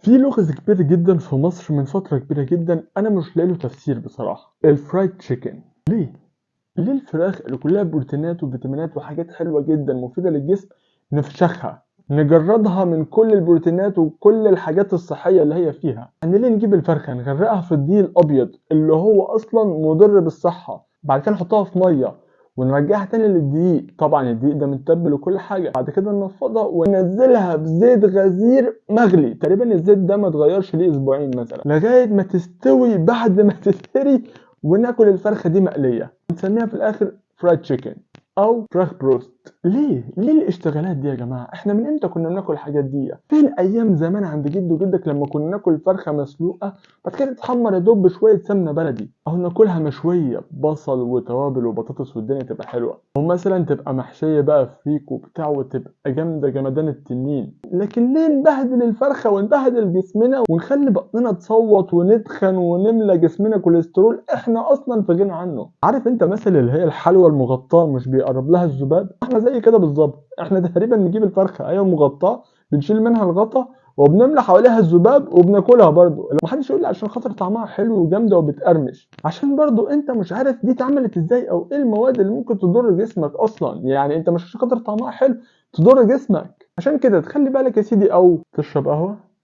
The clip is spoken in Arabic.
في لغز كبير جدا في مصر من فترة كبيرة جدا، أنا مش لاقي له تفسير بصراحة. الفرايد تشيكن ليه الفراخ اللي كلها بروتينات وفيتامينات وحاجات حلوة جدا مفيدة للجسم نفشخها، نجردها من كل البروتينات وكل الحاجات الصحية اللي هي فيها؟ يعني ليه نجيب الفرخة نغرقها في الدقيق الأبيض اللي هو أصلا مضر بالصحة، بعد كده نحطها في مية ونرجعها تاني للدقيق؟ طبعا الدقيق ده متبل وكل حاجة، بعد كده ننفضها وننزلها في زيت غزير مغلي، تقريبا الزيت ده ما اتغيرش ليه اسبوعين مثلا، لغاية ما تستوي. بعد ما تتهري وناكل الفرخة دي مقلية، نسميها في الاخر فرايد تشيكن او فراخ بروست. ليه الاشتغالات دي يا جماعه؟ احنا من امتى كنا بناكل الحاجات دي؟ فين ايام زمان عند جد وجدك لما كنا ناكل فرخه مسلوقه بعد كده تتحمر يا دوب بشويه سمنه بلدي، او ناكلها مشويه بصل وتوابل وبطاطس والدنيا تبقى حلوه، او مثلا تبقى محشيه بقى فريك وبتاع وتبقى جامده جمدان التنين. لكن ليه نبهدل الفرخه ونبهدل جسمنا ونخلي بطننا تصوت ونتخن ونملى جسمنا كوليسترول احنا اصلا في غنى عنه؟ عارف انت مثل اللي هي الحلوى المغطاه مش بيقرب لها الذباب؟ احنا زي كده بالظبط. احنا تقريبا نجيب الفرخه ايوه مغطاه، بنشيل منها الغطا وبنملى حواليها الذباب وبناكلها برضو. محدش يقول لي عشان خاطر طعمها حلو وجامده وبتقرمش، عشان برضو انت مش عارف دي اتعملت ازاي او ايه المواد اللي ممكن تضر جسمك اصلا. يعني انت مش عشان خاطر طعمها حلو تضر جسمك. عشان كده تخلي بالك يا سيدي، او تشرب قهوه